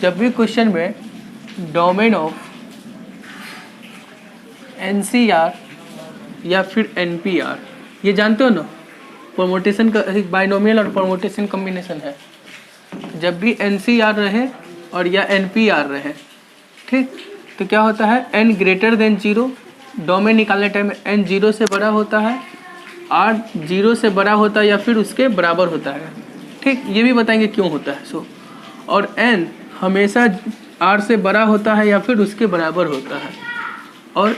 जब भी क्वेश्चन में डोमेन ऑफ NCR या फिर NPR, ये जानते हो ना, परमुटेशन का बाइनोमियल और परमुटेशन कॉम्बिनेशन है। जब भी NCR रहे और या NPR रहे, ठीक, तो क्या होता है, n ग्रेटर देन 0, डोमेन निकालने टाइम n 0 से बड़ा होता है, r 0 से बड़ा होता है या फिर उसके बराबर होता है। ठीक, ये भी बताएंगे क्यों होता है। सो और n हमेशा r से बड़ा होता है या फिर उसके बराबर होता है, और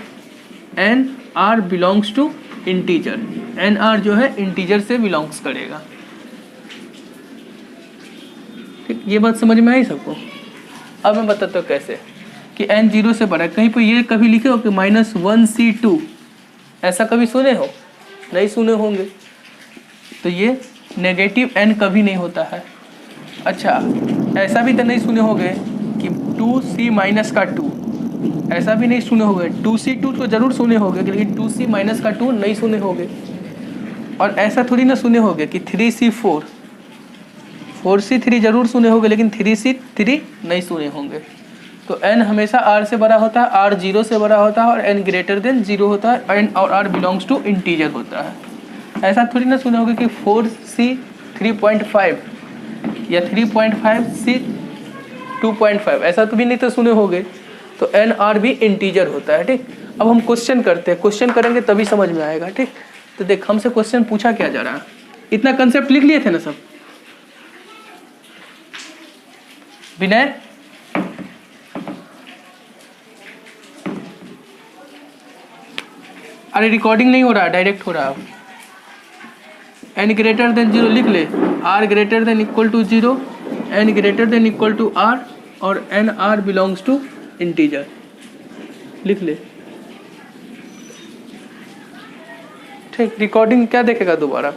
n r belongs to integer, n r जो है इंटीजर से बिलोंग्स करेगा। ठीक, ये बात समझ में आई सबको। अब मैं बताता हूँ कैसे कि n 0 से बड़ा है। कहीं पर ये कभी लिखे हो कि -1c2, ऐसा कभी सुने हो? नहीं सुने होंगे। तो ये नेगेटिव n कभी नहीं होता है। अच्छा, ऐसा भी तो नहीं सुने होंगे कि 2c माइनस का 2, ऐसा भी नहीं सुने होंगे। 2c2 तो जरूर सुने होंगे, लेकिन 2c माइनस का 2 नहीं सुने होंगे। और ऐसा थोड़ी ना सुने होंगे कि 3c4, 4c3 जरूर सुने होंगे, लेकिन 3c3 नहीं सुने होंगे। तो n हमेशा r से बड़ा होता है, r 0 से बड़ा होता है, और n ग्रेटर देन 0 होता है, n और r बिलोंग्स टू इंटीजर होता है। ऐसा थोड़ी ना सुने होगे कि 4c 3.5 या 3.5c 2.5, ऐसा तो भी नहीं तो सुने होगे। तो n r भी इंटीजर होता है। ठीक, अब हम क्वेश्चन करते हैं, क्वेश्चन करेंगे तभी समझ में आएगा। ठीक, तो देख हमसे क्वेश्चन पूछा क्या जा रहा है, इतना कंसेप्ट लिख लिए थे ना सब? विनय, अरे रिकॉर्डिंग नहीं हो रहा, डायरेक्ट हो रहा है। n ग्रेटर देन 0 लिख ले, r greater than equal to 0, n greater than equal to r, और n r belongs to integer, लिख ले। ठीक, रिकॉर्डिंग क्या देखेगा दोबारा,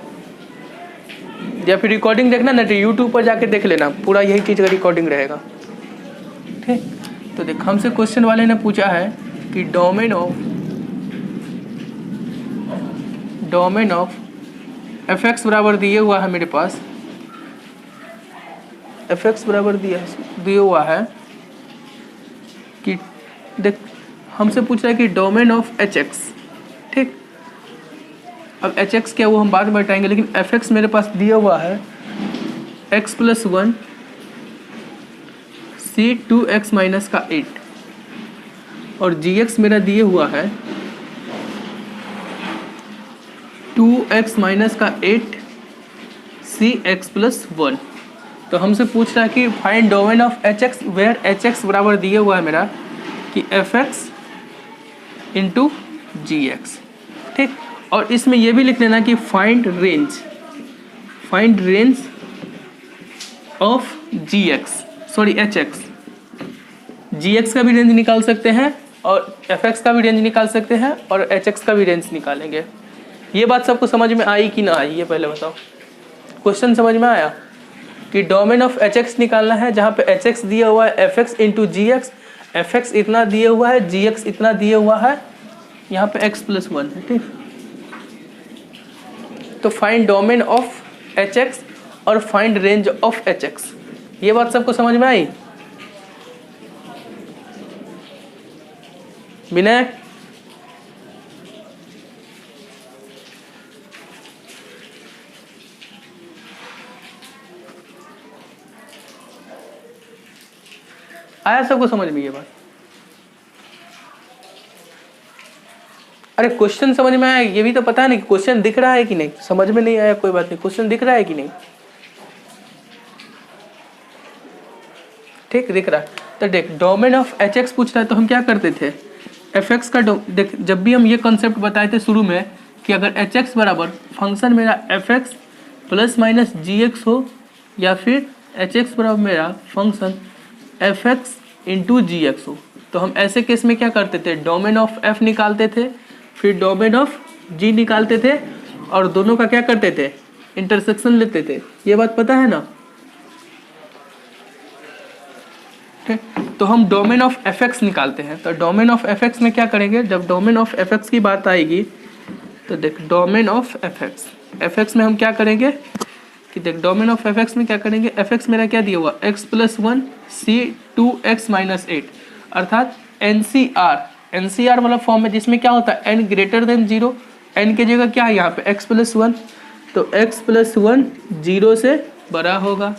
या फिर रिकॉर्डिंग देखना ना तो यूट्यूब पर जाके देख लेना, पूरा यही चीज़ का रिकॉर्डिंग रहेगा। ठीक, तो देख हमसे क्वेश्चन वाले ने पूछा है कि डोमेन ऑफ fx बराबर दिए हुआ है मेरे पास, fx बराबर दिए हुआ है कि देख हमसे पूछ रहा है कि डोमेन ऑफ hx। ठीक, अब hx क्या वो हम बाद में बताएंगे, लेकिन fx मेरे पास दिया हुआ है x + 1 c 2x माइनस का 8, और gx मेरा दिए हुआ है 2x माइनस का 8 c x + 1। तो हमसे पूछ रहा है कि find domain of hx where hx बराबर दिए हुआ है मेरा कि fx इंटू gx। ठीक, और इसमें यह भी लिख लेना कि find range of hx। gx का भी रेंज निकाल सकते हैं और fx का भी रेंज निकाल सकते हैं और hx का भी रेंज निकालेंगे। ये बात सबको समझ में आई कि ना आई, ये पहले बताओ। क्वेश्चन समझ में आया कि डोमेन ऑफ hx निकालना है, जहाँ पे hx दिया हुआ है fx इंटू gx, fx इतना दिया हुआ है, gx इतना दिया हुआ है, यहाँ पे x + 1 है। ठीक, तो फाइंड डोमेन ऑफ hx और फाइंड रेंज ऑफ hx, ये बात सबको समझ में आई? विनय, आया सबको समझ में ये बात? अरे क्वेश्चन समझ में आया, ये भी तो पता नहीं क्वेश्चन दिख रहा है कि नहीं। समझ में नहीं आया कोई बात नहीं, क्वेश्चन दिख रहा है कि नहीं? ठीक, दिख रहा है। तो देख डोमेन ऑफ hx पूछ रहा है, तो हम क्या करते थे, fx का देख जब भी हम ये कॉन्सेप्ट बताए थे शुरू में कि अगर hx बराबर फंक्शन मेरा fx + - gx हो, या फिर hx बराबर मेरा फंक्शन fx इंटू gx हो, तो हम ऐसे केस में क्या करते थे, डोमेन ऑफ f निकालते थे, फिर डोमेन ऑफ g निकालते थे, और दोनों का क्या करते थे, इंटरसेक्शन लेते थे। ये बात पता है ना? ठीक, तो हम डोमेन ऑफ fx निकालते हैं। तो डोमेन ऑफ fx में क्या करेंगे, जब डोमेन ऑफ fx की बात आएगी तो देख डोमेन ऑफ fx में हम क्या करेंगे, कि देख डोमेन ऑफ एफ एक्स में क्या करेंगे, एफ एक्स मेरा क्या दिया हुआ x प्लस 1 सी 2x माइनस 8 अर्थात एनसीआर वाला फॉर्म में जिसमें क्या होता है n ग्रेटर देन 0, n की जगह क्या है यहाँ पे x प्लस 1, तो x प्लस 1 0 से बड़ा होगा।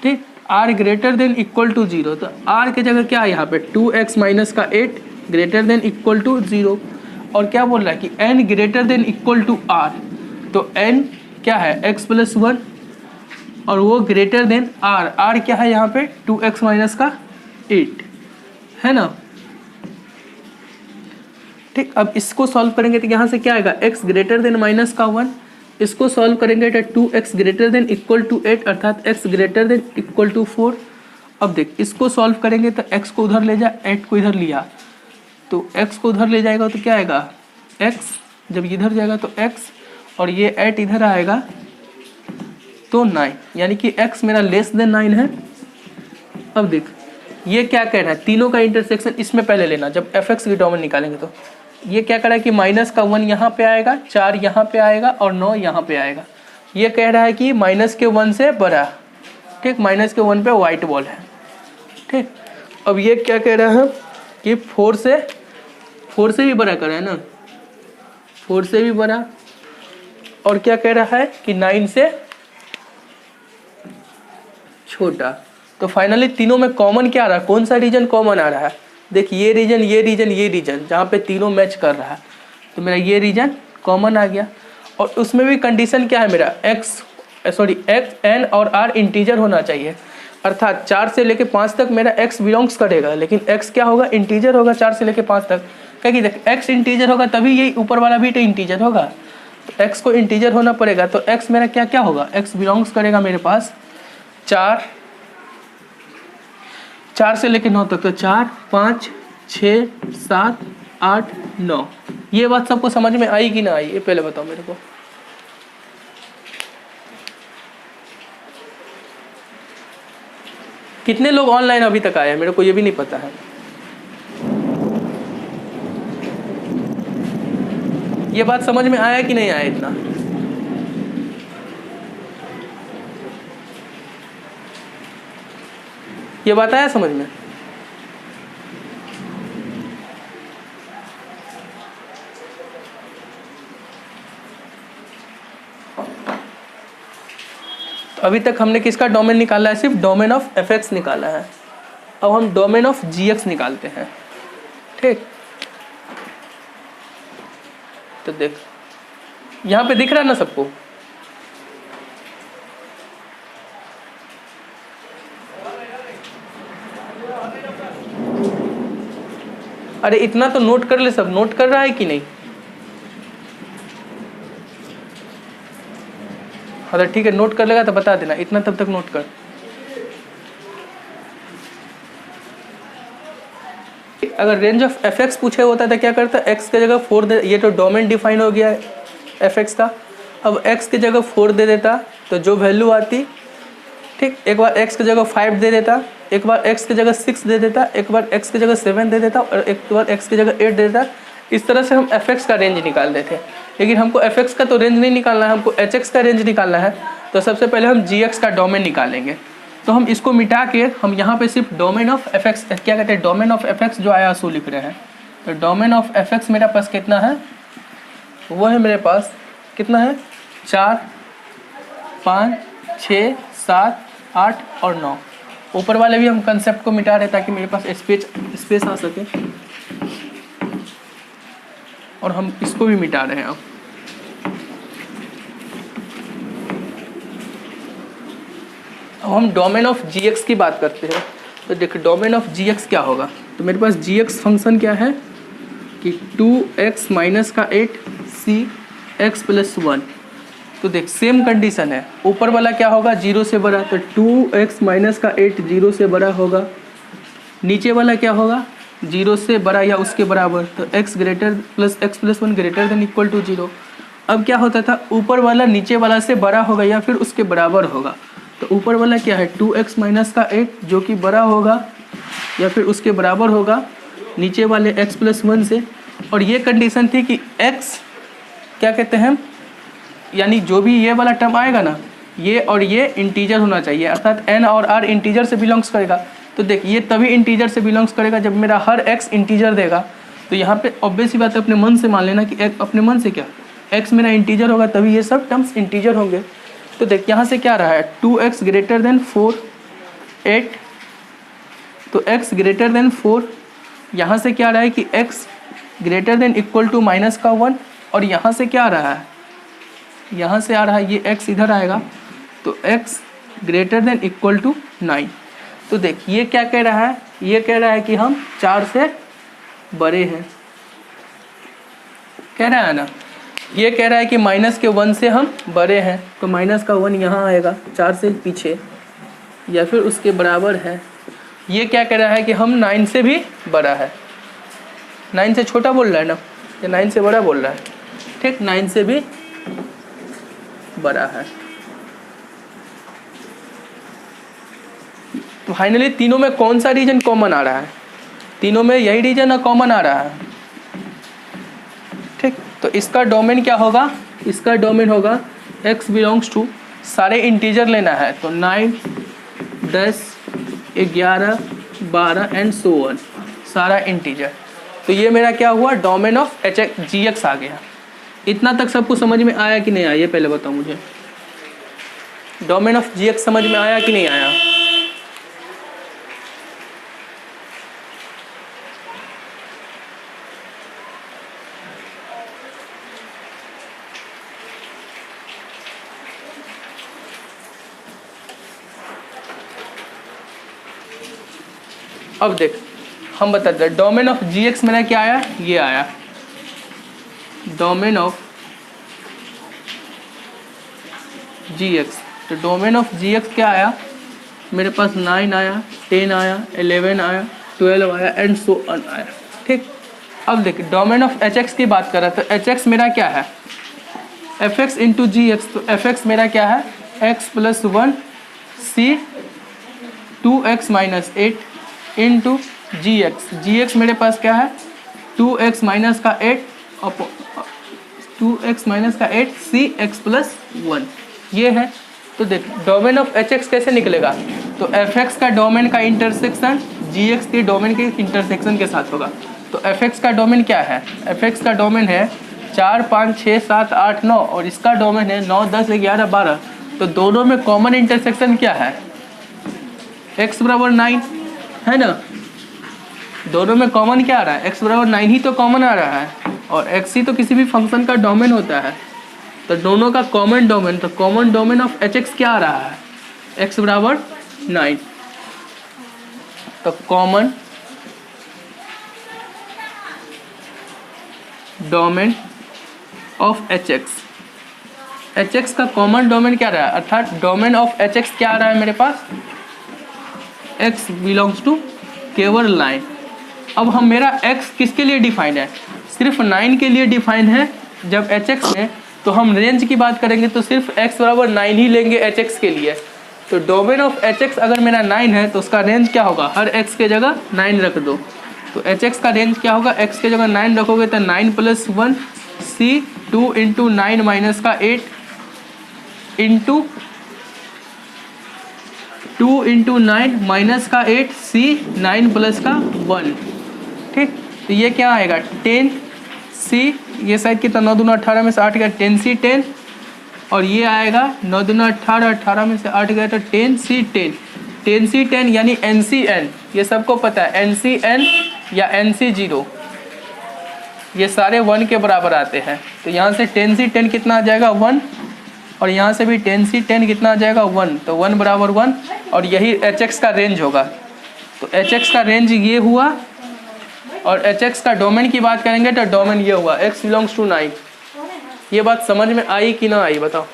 ठीक, r greater than equal to 0, तो r की जगह क्या है यहाँ पे 2x माइनस का 8 ग्रेटर देन इक्वल टू 0। और क्या बोल रहा है कि n greater than equal to r, तो n क्या है x प्लस 1 और वो ग्रेटर देन r क्या है यहाँ पे 2x माइनस का 8 है ना। ठीक, अब इसको सॉल्व करेंगे तो यहाँ से क्या आएगा x ग्रेटर देन माइनस का 1, इसको सॉल्व करेंगे तो 2x greater than equal to 8 अर्थात x greater than equal to 4। अब देख इसको सॉल्व करेंगे तो x को उधर ले जा, 8 को इधर लिया तो x को उधर ले जाएगा तो क्या आएगा x, जब इधर जाएगा तो x और ये 8 इधर आएगा तो 9, यानी कि x मेरा लेस देन 9 है। अब देख ये क्या कह रहा है, तीनों का इंटरसेक्शन इसमें पहले लेना जब एफ एक्स की डोमेन निकालेंगे। तो ये क्या कह रहा है कि माइनस का 1 यहाँ पे आएगा, 4 यहाँ पे आएगा और 9 यहाँ पे आएगा। ये कह रहा है कि माइनस के 1 से बड़ा। ठीक, माइनस के 1 पे वाइट बॉल है। ठीक, अब ये क्या कह रहा है कि 4 से भी बड़ा कर रहा है ना, 4 से भी बड़ा। और क्या कह रहा है कि 9 से छोटा। तो फाइनली तीनों में कॉमन क्या आ रहा है, कौन सा रीजन कॉमन आ रहा है, देख ये रीजन ये रीजन ये रीजन जहाँ पे तीनों मैच कर रहा है, तो मेरा ये रीजन कॉमन आ गया। और उसमें भी कंडीशन क्या है मेरा x n और r इंटीजर होना चाहिए, अर्थात 4 से लेके 5 तक मेरा x बिलोंग्स करेगा, लेकिन x क्या होगा इंटीजर होगा 4 से लेके 5 तक। क्या कि देख x इंटीजर होगा तभी यही ऊपर वाला भी तो इंटीजर होगा, तो x को इंटीजर होना पड़ेगा। तो x मेरा क्या क्या होगा, x बिलोंग्स करेगा मेरे पास 4 से लेके 9 तक, तो 4 5 6 7 8 9। ये बात सबको समझ में आई कि ना आई, ये पहले बताओ मेरे को। कितने लोग ऑनलाइन अभी तक आए हैं मेरे को ये भी नहीं पता है। ये बात समझ में आया कि नहीं आया इतना, ये बात आया समझ में। तो अभी तक हमने किसका डोमेन निकाला है, सिर्फ डोमेन ऑफ एफ एक्स निकाला है। अब हम डोमेन ऑफ जी एक्स निकालते हैं। ठीक, तो देख यहाँ पे दिख रहा है ना सबको, अरे इतना तो नोट कर ले, सब नोट कर रहा है कि नहीं। अरे ठीक है नोट कर लेगा तो बता देना, इतना तब तक नोट कर। अगर रेंज ऑफ एफ एक्स पूछे होता तो क्या करता, एक्स की जगह 4 दे, ये तो डोमेन डिफाइन हो गया है एफ एक्स का। अब एक्स की जगह 4 दे देता तो जो वैल्यू आती, ठीक, एक बार एक्स की जगह 5 दे देता, एक बार एक्स की जगह 6 दे देता, एक बार एक्स की जगह 7 दे देता और एक बार एक्स की जगह 8 दे देता। इस तरह से हम एफ एक्स का रेंज निकाल देते हैं। लेकिन हमको एफ एक्स का तो रेंज नहीं निकालना है, हमको एच एक्स का रेंज निकालना है। तो सबसे पहले हम जी एक्स का डोमेन निकालेंगे। तो हम इसको मिटा के हम यहाँ पे सिर्फ डोमेन ऑफ एफ एक्स, क्या कहते हैं, डोमेन ऑफ एफ एक्स जो आया सो लिख रहे हैं। तो डोमेन ऑफ एफ एक्स मेरे पास कितना है, वो है मेरे पास कितना है 4 5 6 7 8 और 9। ऊपर वाले भी हम कंसेप्ट को मिटा रहे ताकि मेरे पास स्पेस आ सके, और हम इसको भी मिटा रहे हैं। अब हम डोमेन ऑफ जी एक्स की बात करते हैं। तो देखो डोमेन ऑफ जी एक्स क्या होगा, तो मेरे पास जी एक्स फंक्शन क्या है कि 2x माइनस का 8 सी एक्स प्लस 1। तो देख सेम कंडीशन है, ऊपर वाला क्या होगा 0 से बड़ा, तो 2x माइनस का 8 0 से बड़ा होगा। नीचे वाला क्या होगा 0 से बड़ा या उसके बराबर, तो x plus 1 greater than equal to 0। अब क्या होता था, ऊपर वाला नीचे वाला से बड़ा होगा या फिर उसके बराबर होगा। तो ऊपर वाला क्या है 2x माइनस का 8 जो कि बड़ा होगा या फिर उसके बराबर होगा नीचे वाले x प्लस 1 से। और ये कंडीशन थी कि x क्या कहते हैं, यानी जो भी ये वाला टर्म आएगा ना, ये और ये इंटीजर होना चाहिए, अर्थात n और r इंटीजर से बिलोंग्स करेगा। तो देख ये तभी इंटीजर से बिलोंग्स करेगा जब मेरा हर x इंटीजर देगा। तो यहाँ पे ऑब्वियस ही बात है, अपने मन से मान लेना कि अपने मन से क्या x मेरा इंटीजर होगा तभी ये सब टर्म्स इंटीजर होंगे। तो देख यहाँ से क्या रहा है 2x ग्रेटर देन 4 8, तो x ग्रेटर देन 4, यहाँ से क्या रहा है कि x greater than equal to minus का 1, और यहाँ से क्या आ रहा है, यहाँ से आ रहा है ये x इधर आएगा, तो x greater than equal to 9। तो देख ये क्या कह रहा है, ये कह रहा है कि हम 4 से बड़े हैं, कह रहा है ना। ये कह रहा है कि माइनस के 1 से हम बड़े हैं, तो माइनस का 1 यहाँ आएगा 4 से पीछे या फिर उसके बराबर है। ये क्या कह रहा है कि हम 9 से भी बड़ा है, 9 से छोटा बोल रहा है ना, ये 9 से बड़ा बोल रहा है, ठीक, 9 से भी बड़ा है। तो फाइनली तीनों में कौन सा रीजन कॉमन आ रहा है, तीनों में यही रीजन कॉमन आ रहा है, ठीक। तो इसका डोमेन क्या होगा, इसका डोमेन होगा x बिलोंग्स टू, सारे इंटीजर लेना है तो 9 10 11 12 एंड सो ऑन, सारा इंटीजर। तो ये मेरा क्या हुआ, डोमेन ऑफ gx आ गया। इतना तक सबको समझ में आया कि नहीं आया, ये पहले बताओ मुझे, डोमेन ऑफ gx समझ में आया कि नहीं आया। अब देख हम बताते हैं डोमेन ऑफ gx मेरा क्या आया, ये आया डोमेन ऑफ gx। तो डोमेन ऑफ gx क्या आया, मेरे पास 9 आया, 10 आया, 11 आया, 12 आया एंड सो ऑन आया, ठीक। अब देख डोमेन ऑफ hx की बात कर रहा है, तो hx मेरा क्या है fx इंटू gx। तो fx मेरा क्या है x plus 1 c 2x minus 8 into gx मेरे पास क्या है 2x माइनस का 8 2x माइनस का 8 c x प्लस 1, ये है। तो देख डोमेन ऑफ hx कैसे निकलेगा, तो fx का डोमेन का इंटरसेक्शन gx के डोमेन के इंटरसेक्शन के साथ होगा। तो fx का डोमेन क्या है, fx का डोमेन है 4 5 6 7 8 9, और इसका डोमेन है 9 10 11 12। तो दोनों में कॉमन इंटरसेक्शन क्या है, x बराबर 9 है ना, दोनों में कॉमन क्या आ रहा है, x बराबर 9 ही तो कॉमन आ रहा है, और x ही तो किसी भी फंक्शन का डोमेन होता है। तो दोनों का कॉमन डोमेन, तो कॉमन डोमेन ऑफ hx क्या आ रहा है, x बराबर 9। तो कॉमन डोमेन ऑफ hx का कॉमन डोमेन क्या रहा है, अर्थात डोमेन ऑफ hx क्या आ रहा है मेरे पास, x बिलोंग्स टू केवल लाइन। अब हम मेरा x किसके लिए डिफाइंड है, सिर्फ 9 के लिए डिफाइंड है। जब hx में तो हम रेंज की बात करेंगे तो सिर्फ x बराबर 9 ही लेंगे hx के लिए। तो डोमेन ऑफ hx अगर मेरा 9 है तो उसका रेंज क्या होगा, हर x के जगह 9 रख दो। तो hx का रेंज क्या होगा, x के जगह 9 रखोगे तो 9 प्लस 1 c 2 इंटू 9 माइनस का 8 इंटू 2 इंटू 9 माइनस का 8 c 9 प्लस का 1, ठीक। तो ये क्या आएगा 10 c, ये शायद कितना 9 दूना 18 में से 8 गया 10 c 10, और ये आएगा 9 दूना 18 18 में से 8 गया तो 10 c 10 10 c 10 यानी NCN, ये सबको पता है NCN या NC0 ये सारे 1 के बराबर आते हैं। तो यहाँ से 10 c 10 कितना आ जाएगा 1, और यहाँ से भी 10 c 10 कितना आ जाएगा 1, तो 1 बराबर 1, और यही hx का रेंज होगा। तो hx का रेंज ये हुआ, और hx का डोमेन की बात करेंगे तो डोमेन ये हुआ x बिलोंग्स टू 9। ये बात समझ में आई कि ना आई बताओ।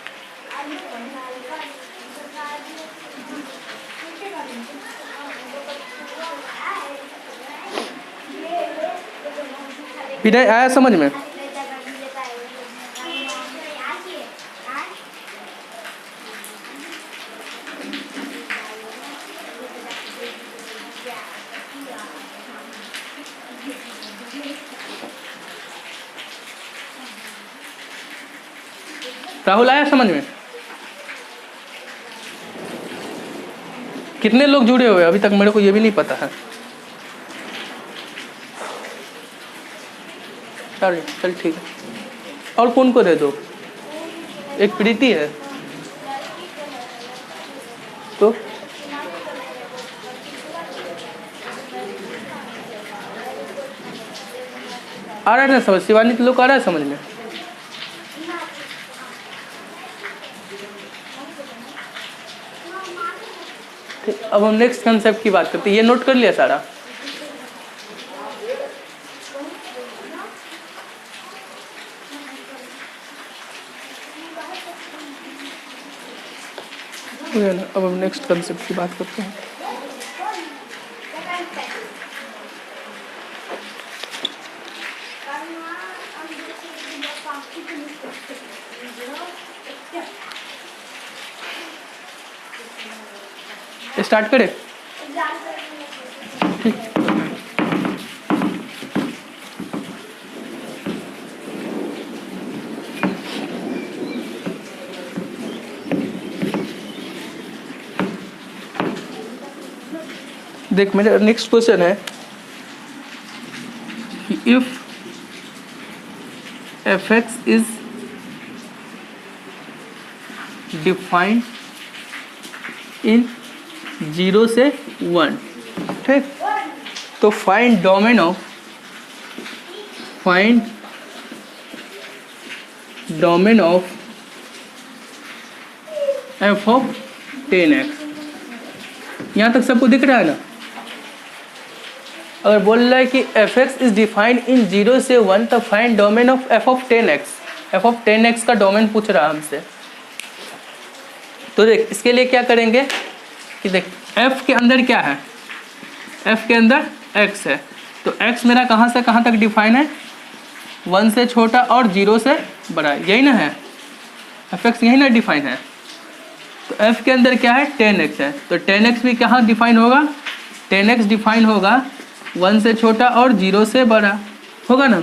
विनय आया समझ में, राहुल आया समझ में। कितने लोग जुड़े हुए अभी तक मेरे को ये भी नहीं पता है। चल चल ठीक है। और कौन को दे दो? एक प्रीति है तो आ रहा है ना समझ? शिवानी के लोग आ रहा है समझ में? ठीक, अब हम नेक्स्ट कंसेप्ट की बात करते हैं। ये नोट कर लिया सारा? अब हम नेक्स्ट कंसेप्ट की बात करते हैं। स्टार्ट करें? देख मेरा नेक्स्ट क्वेश्चन है if f(x) is defined in 0 से 1, ठीक? तो find domain of f of 10x। यहाँ तक सबको दिख रहा है ना? अगर बोल रहा है कि f(x) इज डिफाइंड इन 0 से 1 तो find domain of f of 10x। f of 10x का डोमेन पूछ रहा है हमसे। तो देख इसके लिए क्या करेंगे कि देख f के अंदर क्या है? f के अंदर x है, तो x मेरा कहाँ से कहाँ तक डिफाइन है? 1 से छोटा और 0 से बड़ा, यही ना है? f(x) यही ना डिफाइन है। तो f के अंदर क्या है? 10x है, तो 10x भी कहाँ डिफाइन होगा? 10x डिफाइन होगा 1 से छोटा और 0 से बड़ा, होगा ना?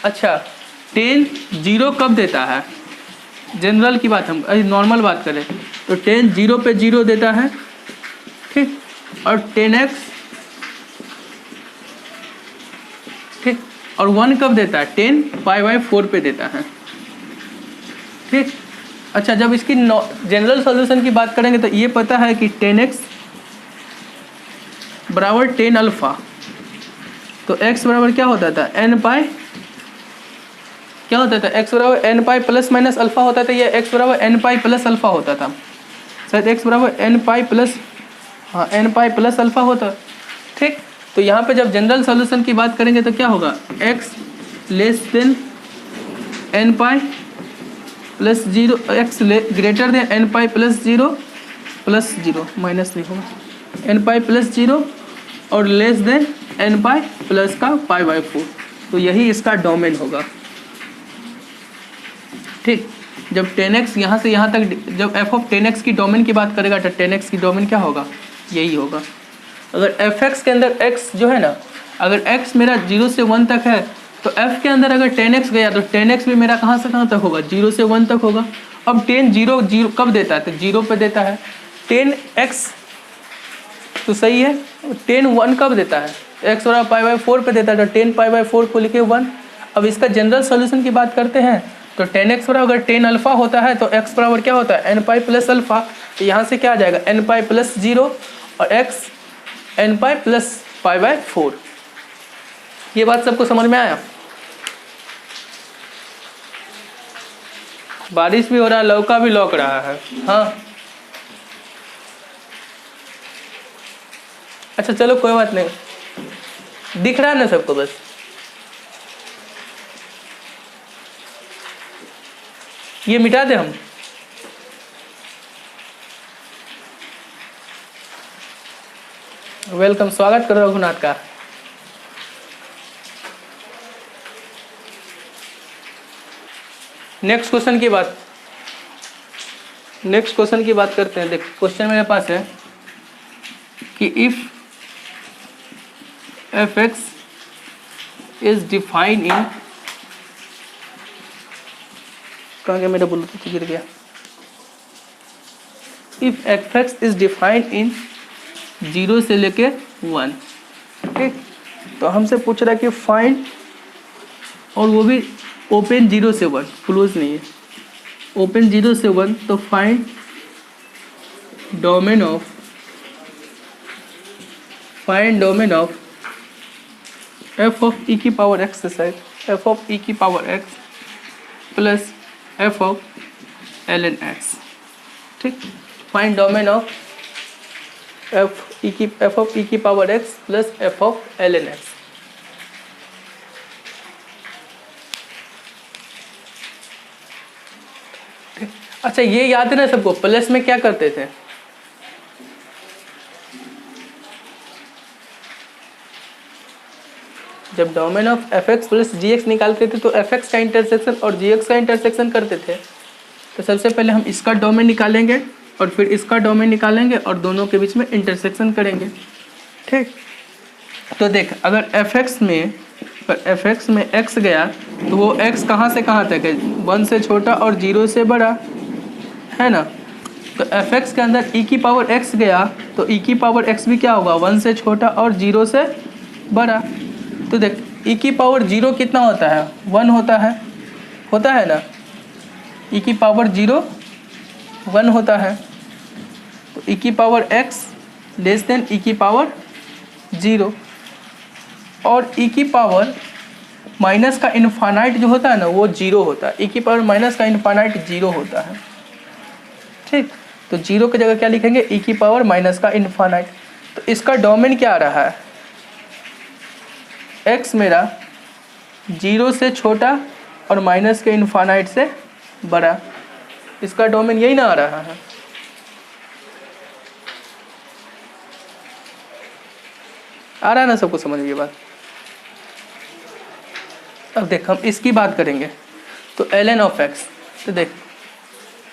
अच्छा 10 0 कब देता है? जनरल की बात, हम नॉर्मल बात करें तो 10 0 पे 0 देता है, ठीक? और 10x, ठीक? और 1 कब देता है? 10 π/4 पे देता है, ठीक? अच्छा जब इसकी जनरल सॉल्यूशन की बात करेंगे तो ये पता है कि 10x बराबर 10 अल्फ़ा, तो x बराबर क्या होता था? n π, क्या होता था? x बराबर n π प्लस माइनस अल्फ़ा होता था, ये x बराबर n π प्लस अल्फ़ा होता था शायद। x बराबर n π प्लस, हाँ n π प्लस अल्फ़ा होता, ठीक? तो यहाँ पे जब जनरल सॉल्यूशन की बात करेंगे तो क्या होगा? x less than n π plus 0, x greater than n π plus 0 minus नहीं होगा, n π प्लस 0 और लेस देन n π प्लस का π/4, तो यही इसका डोमेन होगा, ठीक? जब 10x यहाँ से यहाँ तक, जब f ऑफ 10x की डोमेन की बात करेगा तो 10x की डोमेन क्या होगा? यही होगा। अगर f(x) के अंदर x जो है ना, अगर x मेरा 0 से 1 तक है तो f के अंदर अगर 10x गया तो 10x भी मेरा कहाँ से कहाँ तक होगा? 0 से 1 तक होगा। अब 10 0 कब देता है? तो 0 पे देता है। 10x तो सही है, 10 1 कब देता है? x बराबर π/4 पे देता है, तो 10 π/4 को लिखे 1। अब इसका जनरल सॉल्यूशन की बात करते हैं तो 10x बराबर अगर 10 अल्फ़ा होता है तो x बराबर क्या होता है? n π प्लस अल्फ़ा, तो यहाँ से क्या आ जाएगा? n π प्लस 0 और x n π प्लस π/4। ये बात सबको समझ में आया? बारिश भी हो रहा है, लौका भी लौक रहा है, हाँ अच्छा चलो कोई बात नहीं, दिख रहा है ना सबको? बस ये मिटा दे हम। वेलकम, स्वागत करो रघुनाथ का। नेक्स्ट क्वेश्चन की बात करते हैं। देख क्वेश्चन मेरे पास है कि if f(x) is defined in, कहाँ गया मेरा ब्लूटूथ? गिर गया। If f(x) is defined in 0 से लेके 1। ठीक, तो हमसे पूछ रहा है कि फाइंड, और वो भी ओपन 0 से 1, क्लोज नहीं है, ओपन 0 से 1, तो find domain of f of e की पावर x से f ऑफ e की power x plus f of ln x। ठीक, find domain of f of e की power x plus f of ln x। अच्छा, ये याद है ना सबको, प्लस में क्या करते थे, जब domain of fx plus gx निकालते थे तो fx का इंटरसेक्शन और gx का इंटरसेक्शन करते थे। तो सबसे पहले हम इसका डोमेन निकालेंगे और फिर इसका डोमेन निकालेंगे और दोनों के बीच में इंटरसेक्शन करेंगे। ठीक, तो देख, अगर fx में x गया तो वो x कहाँ से कहाँ तक है, 1 से छोटा और 0 से बड़ा, है ना। तो fx के अंदर e की पावर x गया तो e की पावर x भी क्या होगा, 1 से छोटा और 0 से बड़ा। तो देख, e की पावर 0 कितना होता है, 1 होता है ना, e की पावर 0 1 होता है। तो e की power x less then e की पावर 0, और e की पावर माइनस का इनफाइनाइट जो होता है ना वो 0 होता है, e की पावर माइनस का इनफाइनाइट 0 होता है। ठीक, तो 0 की जगह क्या लिखेंगे, e की पावर माइनस का इनफाइनाइट। तो इसका डोमेन क्या आ रहा है, x मेरा 0 से छोटा और माइनस के इनफाइनाइट से बड़ा, इसका डोमेन यही ना आ रहा है। आ रहा है ना सबको समझ में ये बात। अब देख, हम इसकी बात करेंगे तो ln ऑफ x, तो देख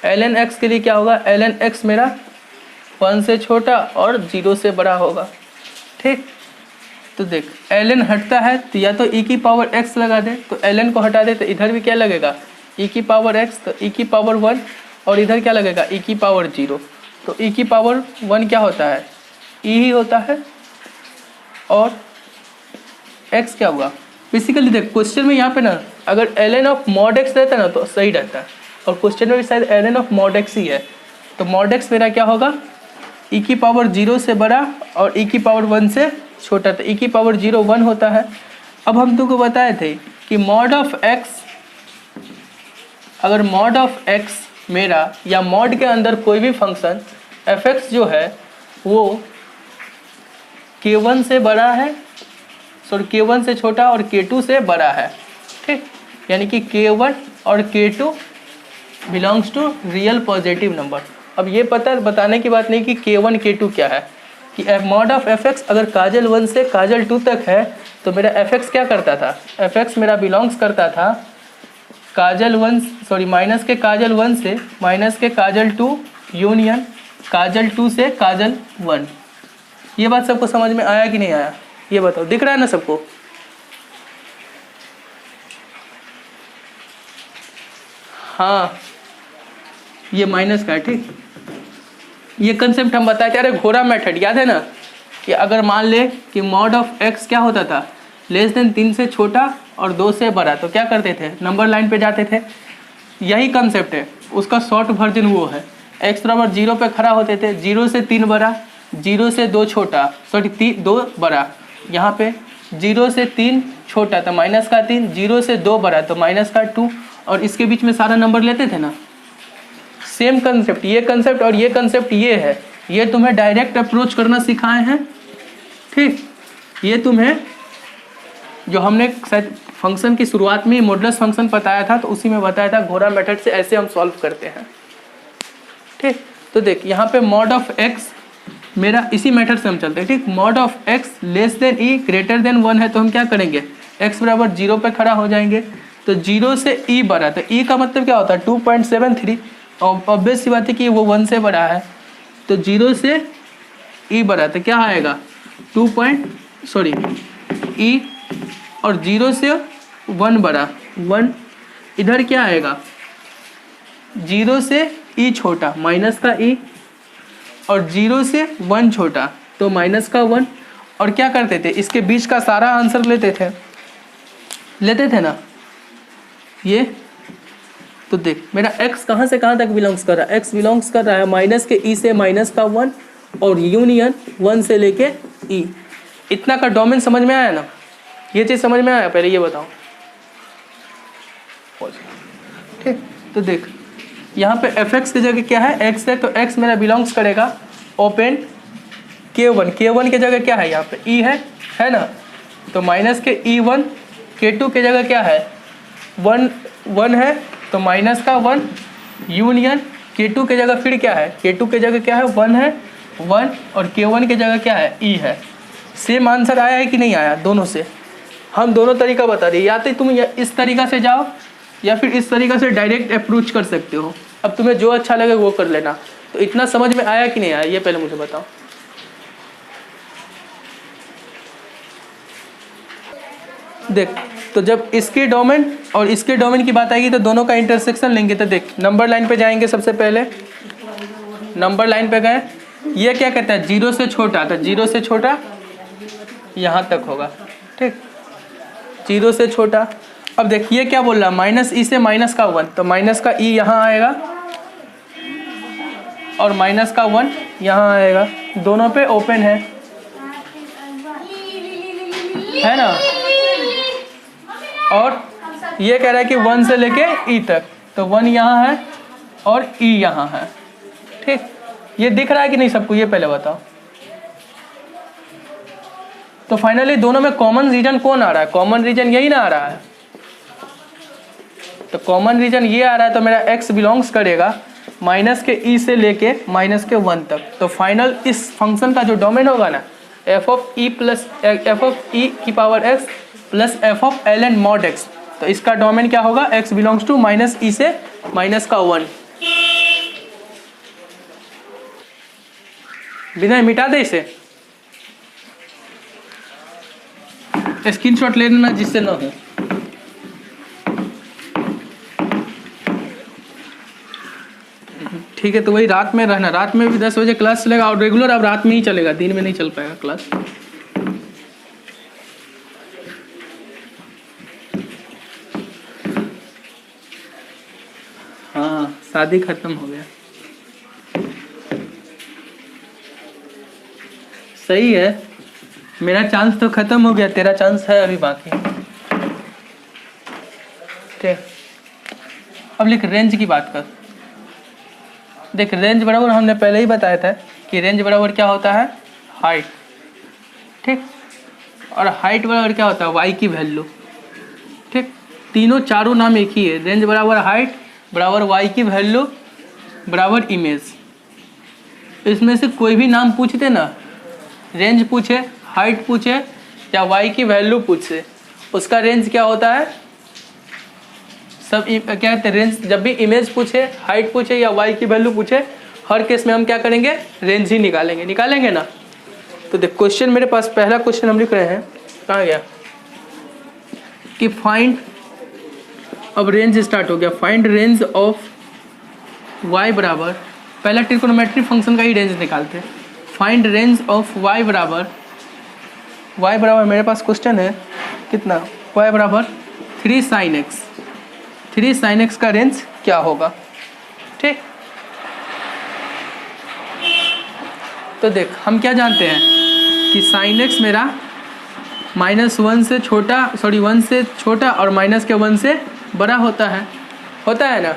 ln x के लिए क्या होगा, ln x मेरा 1 से छोटा और 0 से बड़ा होगा। ठीक, तो देख ln हटता है तो या तो e की पावर x लगा दे, तो ln को हटा दे तो इधर भी क्या लगेगा, e की पावर x, तो e की पावर 1, और इधर क्या लगेगा, e की पावर 0। तो e की पावर 1 क्या होता है, e ही होता है, और x क्या हुआ। बेसिकली देख, क्वेश्चन में यहाँ पे ना अगर ln ऑफ मॉड x रहता ना तो सही रहता है, और क्वेश्चन में भी शायद ln ऑफ मॉड x ही है। तो मॉड x मेरा क्या होगा, e की पावर 0 से बड़ा और e की पावर 1 से छोटा, तो e की पावर 0 1 होता है। अब हम तुमको बताए थे कि मॉड ऑफ x, अगर मॉड ऑफ x मेरा या मॉड के अंदर कोई भी फंक्शन fx जो है वो k1 से बड़ा है, सॉरी k1 से छोटा और k2 से बड़ा है। ठीक, यानी कि k1 और k2 belongs to real positive number. अब ये बताने की बात नहीं कि k1 k2 क्या है, कि मॉड ऑफ fx अगर काजल 1 से काजल 2 तक है तो मेरा fx क्या करता था, fx मेरा बिलोंग्स करता था काजल 1, सॉरी माइनस के काजल 1 से माइनस के काजल 2 यूनियन काजल 2 से काजल 1। ये बात सबको समझ में आया कि नहीं आया, ये बताओ, दिख रहा है ना सबको। हाँ, ये माइनस का है। ठीक, ये कंसेप्ट हम बताए थे, अरे घोड़ा मेथड याद है ना, कि अगर मान ले कि मॉड ऑफ x क्या होता था, लेस देन 3 से छोटा और 2 से बड़ा, तो क्या करते थे, नंबर लाइन पे जाते थे। यही कंसेप्ट है, उसका शॉर्ट वर्जन वो है, x बराबर 0 पे खड़ा होते थे, 0 से 3 बड़ा, 0 से 2 छोटा, सॉरी 2 बड़ा, यहाँ पे 0 से 3 छोटा तो माइनस का 3, 0 से 2 बड़ा तो माइनस का 2, और इसके बीच में सारा नंबर लेते थे ना। सेम कंसेप्ट, ये कंसेप्ट और ये कंसेप्ट ये है, ये तुम्हें डायरेक्ट अप्रोच करना सिखाए हैं। ठीक, ये तुम्हें जो हमने शायद फंक्शन की शुरुआत में मॉडुलस फंक्शन बताया था तो उसी में बताया था घोड़ा मेथड से ऐसे हम सॉल्व करते हैं। ठीक, तो देख यहाँ पे मॉड ऑफ x मेरा इसी मेथड से हम चलते हैं। ठीक, mod of x less then e greater than 1 है तो हम क्या करेंगे, x बराबर 0 पे खड़ा हो जाएंगे। तो 0 से e बड़ा, तो e का मतलब क्या होता है 2.73, और ऑब्वियस सी बात है कि वो 1 से बड़ा है। तो 0 से e बड़ा तो क्या आएगा e, और 0 से 1 बड़ा 1, इधर क्या आएगा 0 से e छोटा माइनस का e, और 0 से 1 छोटा तो माइनस का 1। और क्या करते थे, इसके बीच का सारा आंसर लेते थे ना ये। तो देख मेरा x कहाँ से कहाँ तक बिलोंग्स कर रहा है, x बिलोंग्स कर रहा है माइनस के e से माइनस का 1 और यूनियन 1 से लेके e। इतना का डोमेन समझ में आया ना, ये चीज़ समझ में आया, पहले ये बताओ। ठीक, तो देख यहाँ पे fx की जगह क्या है, x है, तो x मेरा बिलोंग्स करेगा ओपन k1। k1 की जगह क्या है, यहाँ पे e है ना, तो माइनस के e1। k2 की जगह क्या है, 1 है, तो माइनस का 1 यूनियन k2 की जगह फिर क्या है, k2 की जगह क्या है 1 है 1, और k1 की जगह क्या है e है। सेम आंसर आया है कि नहीं आया, दोनों से हम दोनों तरीका बता दिए, या तो तुम इस तरीका से जाओ या फिर इस तरीका से डायरेक्ट अप्रोच कर सकते हो। अब तुम्हें जो अच्छा लगे वो कर लेना। तो इतना समझ में आया कि नहीं आया, ये पहले मुझे बताओ। देख तो जब इसके डोमेन और इसके डोमेन की बात आएगी तो दोनों का इंटरसेक्शन लेंगे। तो देख नंबर लाइन पे जाएंगे, सबसे पहले नंबर लाइन पे गए, ये क्या कहता है 0 से छोटा, तो 0 से छोटा यहाँ तक होगा। ठीक, 0 से छोटा। अब देखिए क्या बोल रहा है, माइनस ई से माइनस का 1, तो माइनस का ई यहाँ आएगा और माइनस का 1 यहाँ आएगा, दोनों पे ओपन है ना। और ये कह रहा है कि 1 से लेके ई तक, तो 1 यहाँ है और ई यहाँ है। ठीक, ये दिख रहा है कि नहीं सबको, ये पहले बताओ। तो फाइनली दोनों में कॉमन रीजन कौन आ रहा है, कॉमन रीजन यही ना आ रहा है। तो कॉमन रीजन ये आ रहा है, तो मेरा x बिलोंग्स करेगा माइनस के ई से लेके माइनस के 1 तक। तो फाइनल इस फंक्शन का जो डोमेन होगा ना, एफ ऑफ ई की power x plus F of L N mod x, तो इसका डोमेन क्या होगा, x belongs to minus E से माइनस का 1। बिना मिटा दे इसे, स्क्रीनशॉट ले लेना जिससे ना हो। ठीक है, तो वही रात में रहना, रात में भी 10 बजे क्लास चलेगा और रेगुलर अब रात में ही चलेगा, दिन में नहीं चल पाएगा क्लास। हाँ, शादी खत्म हो गया। सही है, मेरा चांस तो खत्म हो गया, तेरा चांस है अभी बाकी। ठीक, अब लिख रेंज की बात कर। देख रेंज बराबर हमने पहले ही बताया था कि रेंज बराबर क्या होता है, हाइट। ठीक, और हाइट बराबर क्या होता है, वाई की वैल्यू। ठीक, तीनों चारों नाम एक ही है, रेंज बराबर हाइट बराबर वाई की वैल्यू बराबर इमेज। इसमें से कोई भी नाम पूछते ना, रेंज पूछे, हाइट पूछे या वाई की वैल्यू पूछे, उसका रेंज क्या होता है, सब क्या कहते हैं रेंज। जब भी इमेज पूछे, हाइट पूछे या वाई की वैल्यू पूछे, हर केस में हम क्या करेंगे, रेंज ही निकालेंगे ना। तो देख क्वेश्चन मेरे पास, पहला क्वेश्चन हम लिख रहे हैं, कहाँ गया कि फाइंड, अब रेंज स्टार्ट हो गया, फाइंड रेंज ऑफ वाई बराबर, पहला ट्रिकोनोमेट्री फंक्शन का ही रेंज निकालते। फाइंड रेंज ऑफ वाई बराबर मेरे पास क्वेश्चन है कितना, वाई बराबर 3 sin x। 3 sin x का रेंज क्या होगा। ठीक, तो देख हम क्या जानते हैं कि sin x मेरा -1 से छोटा, 1 से छोटा और माइनस के 1 से बड़ा होता है ना।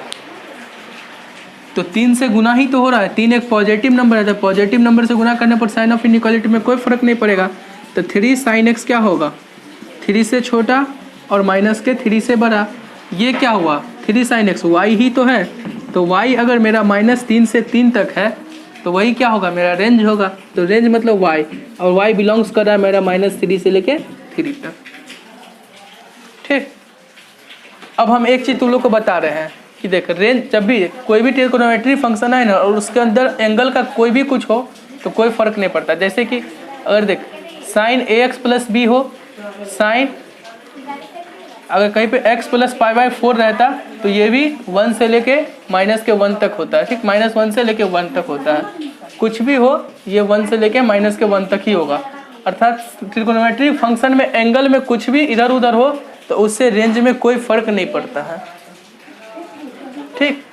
तो 3 से गुना ही तो हो रहा है, 3 एक पॉजिटिव नंबर है, तो पॉजिटिव नंबर से गुना करने पर साइन ऑफ इनइक्वालिटी में कोई फर्क नहीं पड़ेगा। तो 3 sin x क्या होगा, 3 से छोटा और माइनस के 3 से बड़ा। ये क्या हुआ, 3 sin x y ही तो है, तो y अगर मेरा -3 से 3 तक है तो वही क्या होगा, मेरा रेंज होगा। तो रेंज मतलब y, और y बिलोंग्स कर रहा है मेरा -3 से लेके 3 तक। ठीक, अब हम एक चीज़ तुम लोग को बता रहे हैं कि देख रेंज, जब भी कोई भी ट्रिकोनोमेट्री फंक्शन है ना और उसके अंदर एंगल का कोई भी कुछ हो तो कोई फर्क नहीं पड़ता। जैसे कि अगर देख sin ax प्लस b हो, sin अगर कहीं पे x प्लस π/4 रहता तो ये भी 1 से लेके -1 तक होता है। ठीक, -1 से लेके 1 तक होता है। कुछ भी हो ये 1 से लेके -1 तक ही होगा। अर्थात ट्रिग्नोमेट्री फंक्शन में एंगल में कुछ भी इधर उधर हो तो उससे रेंज में कोई फर्क नहीं पड़ता है। ठीक,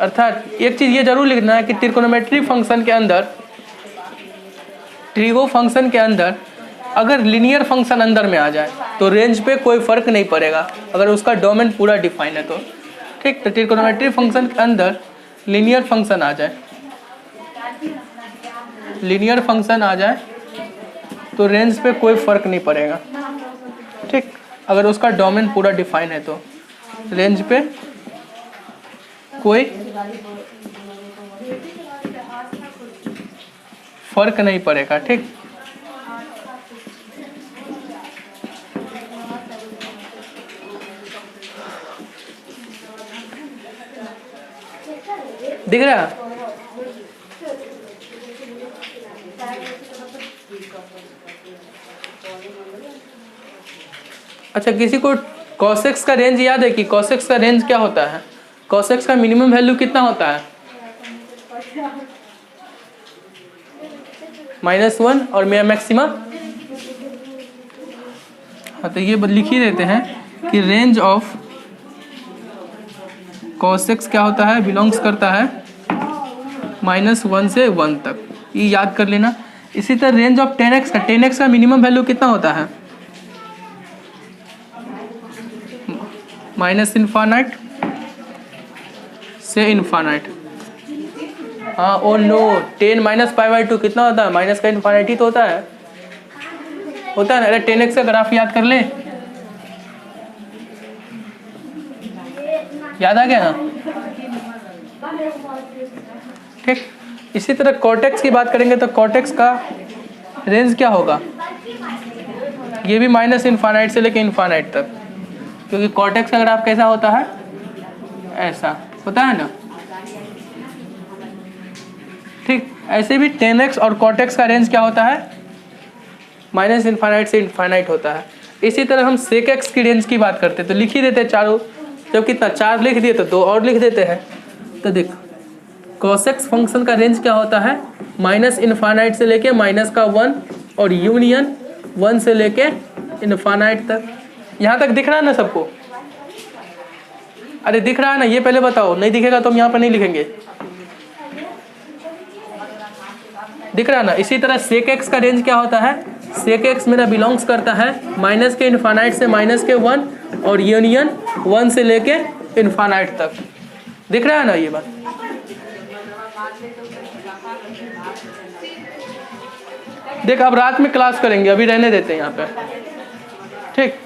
अर्थात एक चीज ये जरूर लिखना है कि ट्रिग्नोमेट्री फंक्शन के अंदर, ट्रिगो फंक्शन के अंदर अगर लीनियर फंक्शन अंदर में आ जाए तो रेंज पे कोई फर्क नहीं पड़ेगा अगर उसका डोमेन पूरा डिफाइन है तो। ठीक, तो ट्रिग्नोमेट्री फंक्शन के अंदर लीनियर फंक्शन आ जाए, लीनियर फंक्शन आ जाए तो रेंज पे कोई फर्क नहीं पड़ेगा। ठीक, अगर उसका डोमेन पूरा डिफाइन है तो रेंज पे कोई फर्क नहीं पड़ेगा। ठीक, दिख रहा है? अच्छा, किसी को cos x का रेंज याद है कि cos x का रेंज क्या होता है? cos x का मिनिमम वैल्यू कितना होता है? -1 और मेरा मैक्सिमा। हाँ, तो ये लिख ही देते हैं कि रेंज ऑफ cos x क्या होता है, बिलोंग्स करता है -1 से 1 तक। ये याद कर लेना। इसी तरह रेंज ऑफ tan x का मिनिमम वैल्यू कितना होता है? -∞ से इन्फानाइट। हाँ, ओ नो, 10 - π/2 कितना होता है? माइनस का इन्फानिटी तो होता है ना। अरे 10x का ग्राफ याद कर ले, याद आ गया ना? ठीक, इसी तरह cot x की बात करेंगे तो cot x का रेंज क्या होगा? ये भी -∞ से लेके इन्फानाइट तक, क्योंकि cot x का ग्राफ कैसा होता है? ऐसा होता है ना। ठीक, ऐसे भी tan x और cot x का रेंज क्या होता है? -∞ से इन्फानाइट होता है। इसी तरह हम sec x की रेंज की बात करते तो लिख ही देते चारों, जब कितना 4 लिख दिए तो 2 और लिख देते हैं। तो देख cos x फंक्शन का रेंज क्या होता है? -∞ से लेके -1 और यूनियन 1 से लेके इन्फानाइट तक। यहाँ तक दिख रहा है ना सबको? अरे दिख रहा है ना? ये पहले बताओ, नहीं दिखेगा तो हम यहाँ पर नहीं लिखेंगे। दिख रहा है ना? इसी तरह sec x का रेंज क्या होता है? sec x मेरा बिलोंग्स करता है -∞ से -1 और यूनियन 1 से लेके इन्फानाइट तक। दिख रहा है ना ये बात? देख, अब रात में क्लास करेंगे, अभी रहने देते हैं यहाँ पे। ठीक।